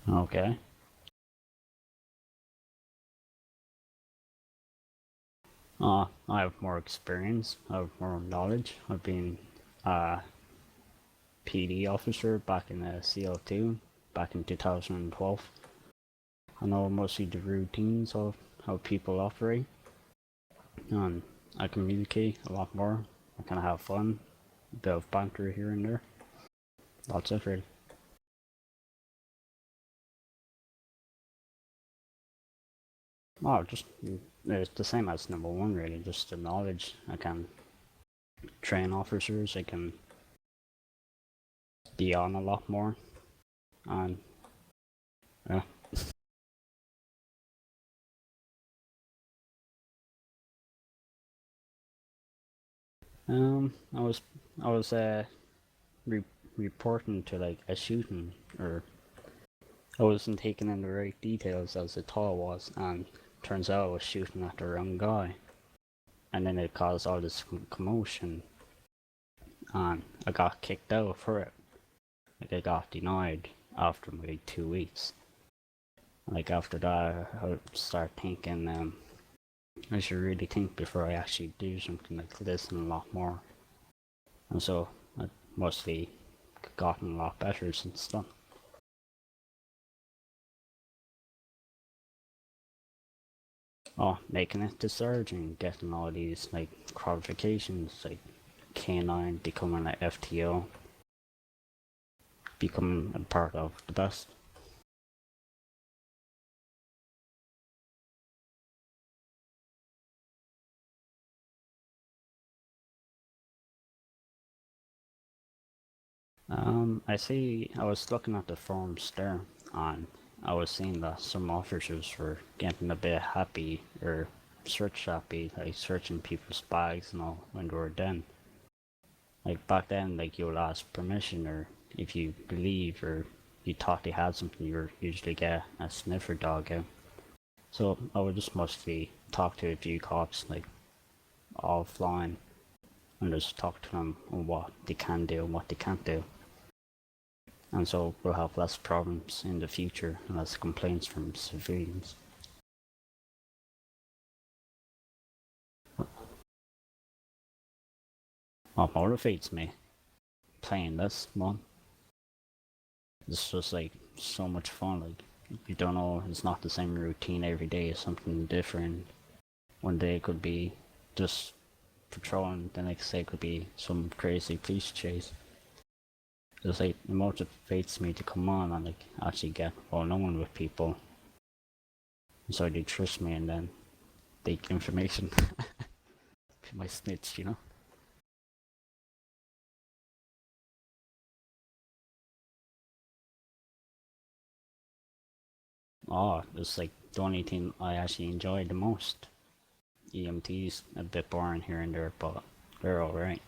Okay. I have more experience. I have more knowledge. I've been a PD officer back in the CL2 back in 2012. I know mostly the routines of how people operate, and I communicate a lot more. I kind of have fun, a bit of banter here and there. That's it, really. Oh, just it's the same as number one, really. Just the knowledge. I can train officers. I can be on a lot more, and yeah. I was re- reporting to like a shooting, or I wasn't taking in the right details as I thought I was, and turns out I was shooting at the wrong guy, and then it caused all this commotion, and I got kicked out for it. Like I got denied after maybe 2 weeks. Like after that, I start thinking, I should really think before I actually do something like this and a lot more. And so I've mostly gotten a lot better since then. Oh, making it to surgeon, getting all these like qualifications, like K9, becoming an FTO, becoming a part of the best. I see. I was looking at the forums there, and I was seeing that some officers were getting a bit happy or search happy, like searching people's bags and all when they were done. Like back then, like you'll ask permission, or if you believe or you thought they had something, you usually get a sniffer dog out. So I would just mostly talk to a few cops, like offline, and just talk to them on what they can do and what they can't do. And so we'll have less problems in the future and less complaints from civilians. What motivates me playing this one? It's just like so much fun. Like you don't know, it's not the same routine every day. It's something different. One day it could be just patrolling. The next day could be some crazy police chase. It's like it motivates me to come on and like actually get well known with people, so they trust me and then take information. My snitch, you know. Oh, it's like the only thing I actually enjoy the most. EMT's a bit boring here and there, but they're alright.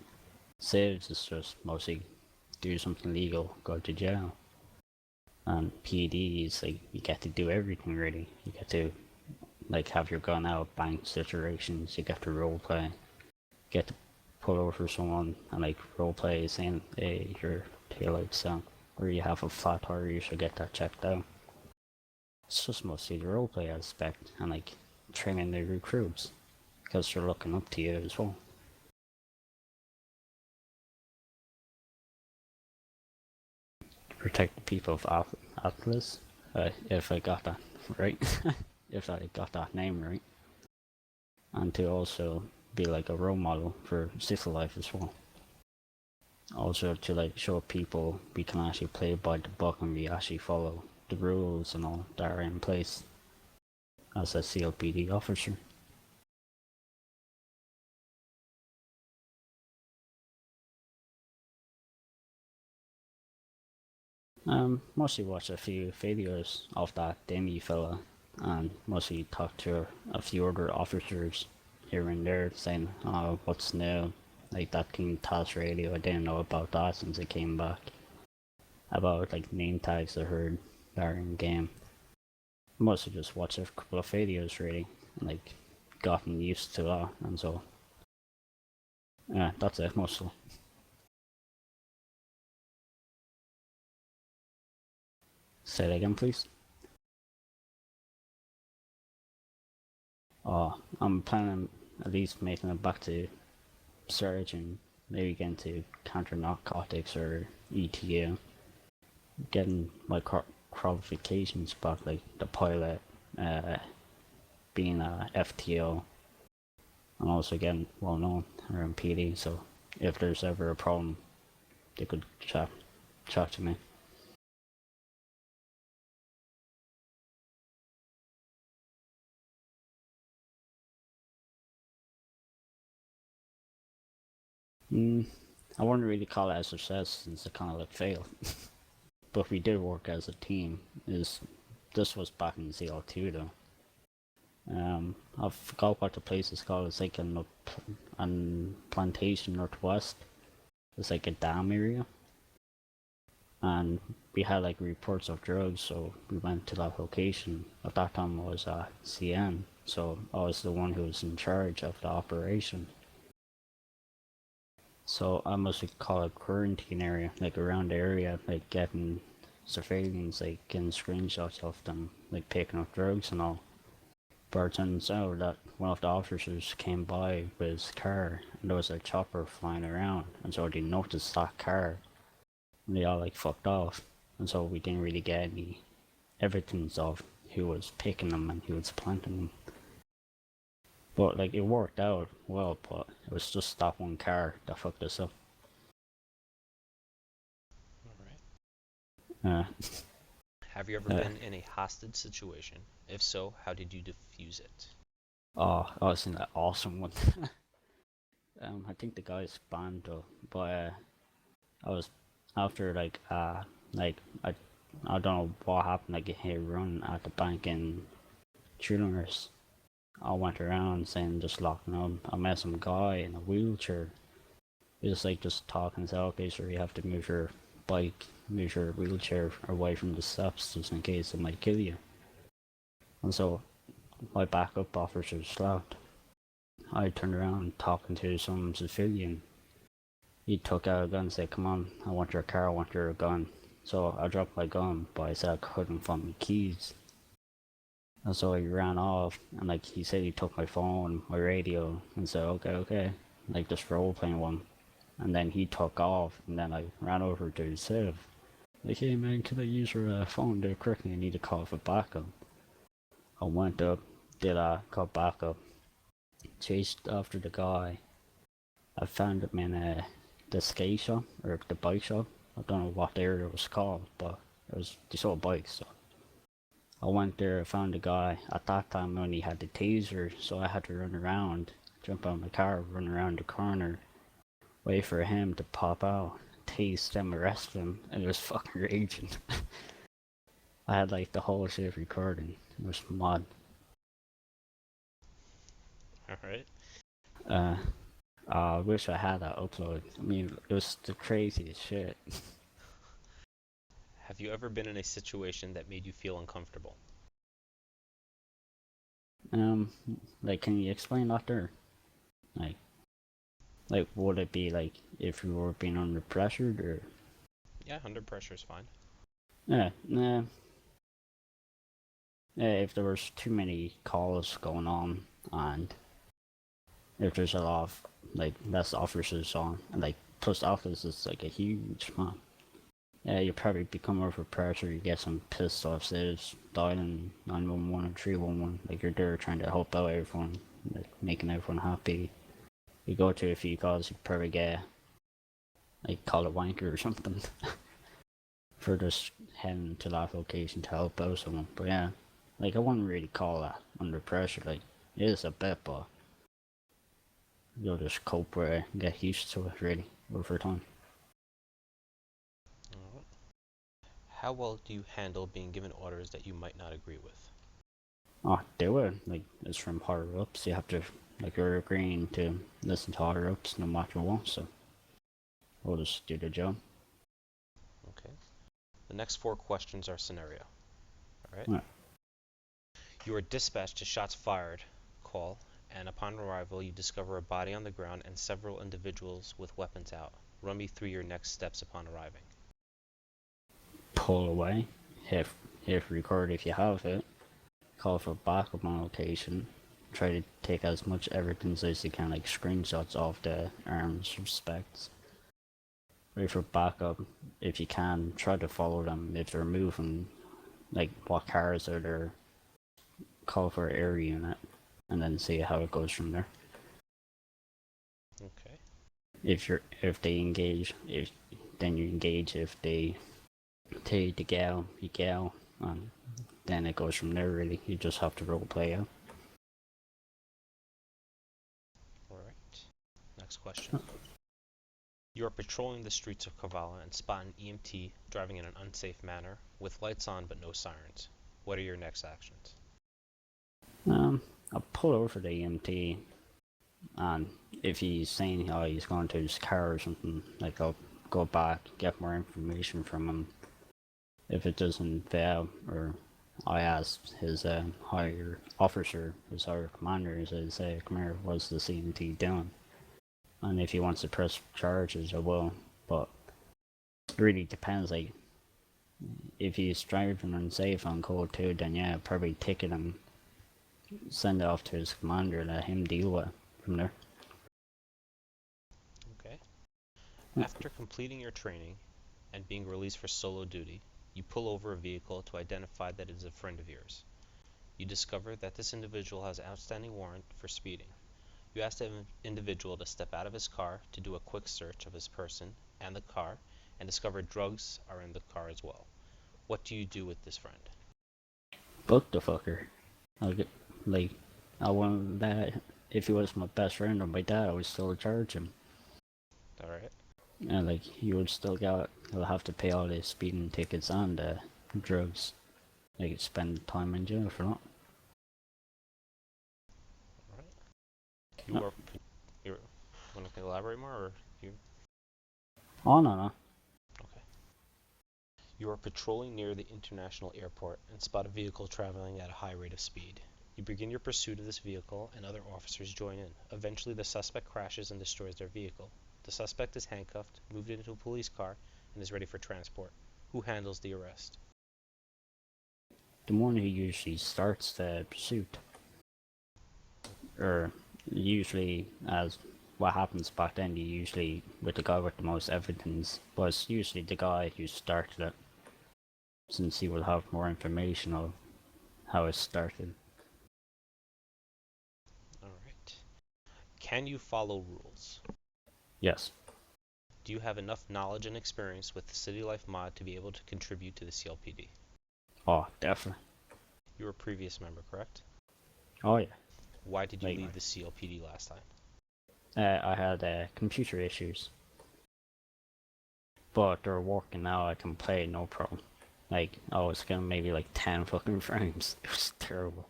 Saves is just mostly do something legal, go to jail. And PD is like you get to do everything really. You get to like have your gun out, bank situations, you get to roleplay. Get to pull over someone and like roleplay saying, hey, your taillight's down. Or you have a flat tire, you should get that checked out. It's just mostly the roleplay aspect and like training the recruits because they're looking up to you as well. Protect the people of Atlas, if I got that right, if I got that name right, and to also be like a role model for civil life as well. Also to like show people we can actually play by the book and we actually follow the rules and all that are in place as a CLPD officer. Mostly watch a few videos of that Demi fella and mostly talk to a few other officers here and there saying, oh, what's new? Like that King TAS radio, I didn't know about that since it came back. About like name tags I heard that are in game. Mostly just watch a couple of videos really, and, like gotten used to that and so yeah, that's it mostly. Say that again, please. I'm planning at least making it back to surge and maybe getting to counter narcotics or ETA, getting my qualifications back, like the pilot, uh, being a FTO, and also getting well known around PD. So if there's ever a problem, they could chat to me. Mm, I wouldn't really call it a success since it kind of like failed. But we did work as a team. This was back in CL2 though. I forgot what the place is called. It's like on Plantation Northwest. It's like a dam area, and we had like reports of drugs, so we went to that location. At that time, I was a CN, so I was the one who was in charge of the operation. So I must call it quarantine area, like around the area, like getting surveillance, like getting screenshots of them, like picking up drugs and all. But it turns out that one of the officers came by with his car and there was a chopper flying around, and so they noticed that car and they all like fucked off, and so we didn't really get any evidence of who was picking them and who was planting them. But like it worked out well, but it was just that one car that fucked us up. All right. Uh, Have you ever been in a hostage situation? If so, how did you defuse it? I was in that awesome one. I think the guy's banned though, but I was after I don't know what happened. Like a hit run at the bank in Children's. I went around saying just locking up. I met some guy in a wheelchair. He was like just talking to okay, sure you have to move your bike, move your wheelchair away from the steps just in case it might kill you. And so my backup officer slapped. I turned around talking to some civilian. He took out a gun and said, come on, I want your car, I want your gun. So I dropped my gun, but I said I couldn't find my keys. And so he ran off, and like he said he took my phone, my radio, and said, okay, like just role playing one. And then he took off, and then I ran over to his safe. Like, hey man, can I use your phone there quickly? I need to call for backup. I went up, did call backup, chased after the guy. I found him in the skate shop, or the bike shop. I don't know what area it was called, but they sold bikes, so I went there, found the guy. At that time I only had the taser, so I had to run around, jump out of my car, run around the corner, wait for him to pop out, tase them, arrest him, and it was fucking raging. I had like the whole shit recording. It was mad. All right. Uh, I wish I had that upload. I mean, it was the craziest shit. Have you ever been in a situation that made you feel uncomfortable? Um, like, can you explain that there? Like, would it be like if you were being under pressure, or? Yeah, under pressure is fine. Yeah, nah. If there was too many calls going on, and if there's a lot of like less officers on, and like plus officers is like a huge amount. Yeah, you probably become over pressure. You get some pissed off saves, dialing 911 or 311. Like you're there trying to help out everyone, like making everyone happy. You go to a few calls, you probably get like call a wanker or something for just heading to that location to help out someone. But yeah, like I wouldn't really call that under pressure. Like it is a bit, but you'll just cope with it and get used to it really over time. All right. How well do you handle being given orders that you might not agree with? Oh, do it. Like it's from higher ups. You have to like you're agreeing to listen to higher ups no matter what. So we'll just do the job. Okay. The next four questions are scenario. All right. Right. You are dispatched to shots fired call, and upon arrival, you discover a body on the ground and several individuals with weapons out. Run me through your next steps upon arriving. Pull away. hit record if you have it, call for backup on location, try to take as much evidence as you can, like screenshots of the arms specs. Wait for backup if you can, try to follow them if they're moving, like what cars are there, call for air unit, and then see how it goes from there. Okay. If they engage, then you engage. If they tell you to go, you go, and then it goes from there. Really, you just have to role play out. All right. Next question. You are patrolling the streets of Kavala and spot an EMT driving in an unsafe manner with lights on but no sirens. What are your next actions? I'll pull over the EMT, and if he's saying how he's going to his car or something, like I'll go back, get more information from him. If it doesn't fail, or I ask his higher officer, his higher commander, he says, come here, what's the CMT doing? And if he wants to press charges, I will. But it really depends. Like, if he's driving unsafe on code 2, then yeah, probably ticket him, send it off to his commander, let him deal with it from there. Okay. After completing your training and being released for solo duty, you pull over a vehicle to identify that it is a friend of yours. You discover that this individual has an outstanding warrant for speeding. You ask the individual to step out of his car to do a quick search of his person and the car, and discover drugs are in the car as well. What do you do with this friend? Fuck the fucker. I'll get, like, I want that. If he was my best friend or my dad, I would still charge him. Alright. And like, he would still he'll have to pay all the speeding tickets and the drugs. Like, spend time in jail for that. You are. You want to elaborate more, or you? Oh no. Okay. You are patrolling near the international airport and spot a vehicle traveling at a high rate of speed. You begin your pursuit of this vehicle, and other officers join in. Eventually, the suspect crashes and destroys their vehicle. The suspect is handcuffed, moved into a police car, and is ready for transport. Who handles the arrest? The one who usually starts the pursuit, or usually, as what happens back then, you usually with the guy with the most evidence was usually the guy who started it, since he will have more information of how it started. Alright. Can you follow rules? Yes. Do you have enough knowledge and experience with the City Life mod to be able to contribute to the CLPD? Oh, definitely. You were a previous member, correct? Oh yeah. Why did you leave the CLPD last time? I had computer issues, but they're working now. I can play no problem. Like, I was getting maybe like 10 fucking frames. It was terrible.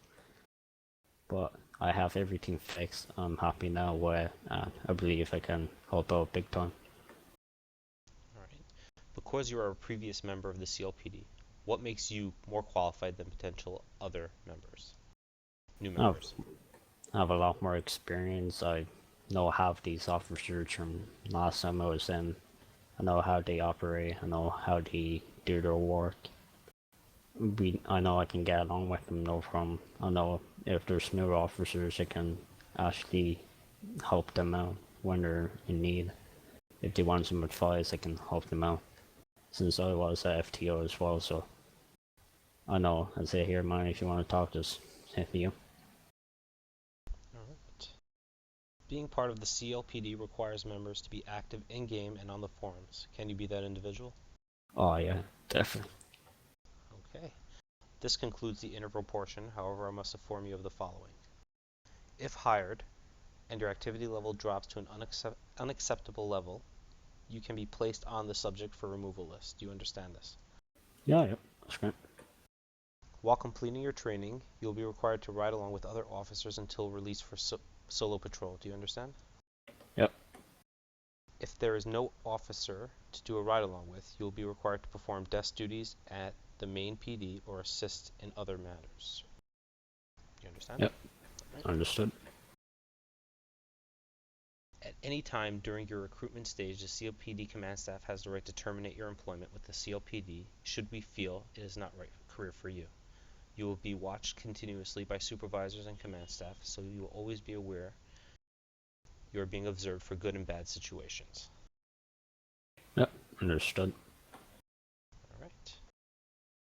But I have everything fixed. I'm happy now where I believe I can help out big time. Alright. Because you are a previous member of the CLPD, what makes you more qualified than potential other members? New members. I have a lot more experience. I know half these officers from last time I was in. I know how they operate. I know how they do their work. I know I can get along with them, no problem. I know if there's new officers, I can actually help them out when they're in need. If they want some advice, I can help them out. Since I was a FTO as well, so I know. I say, here, man, if you want to talk, just hit me up. Alright. Being part of the CLPD requires members to be active in-game and on the forums. Can you be that individual? Oh yeah, definitely. Okay. This concludes the interval portion, however I must inform you of the following. If hired, and your activity level drops to an unacceptable level, you can be placed on the subject for removal list. Do you understand this? Yeah, that's great. While completing your training, you'll be required to ride along with other officers until released for solo patrol. Do you understand? Yep. If there is no officer to do a ride along with, you'll be required to perform desk duties at the main PD or assist in other matters. Do you understand? Yep. Right. Understood. At any time during your recruitment stage, the CLPD command staff has the right to terminate your employment with the CLPD should we feel it is not right career for you. You will be watched continuously by supervisors and command staff, so you will always be aware you are being observed for good and bad situations. Yep, understood.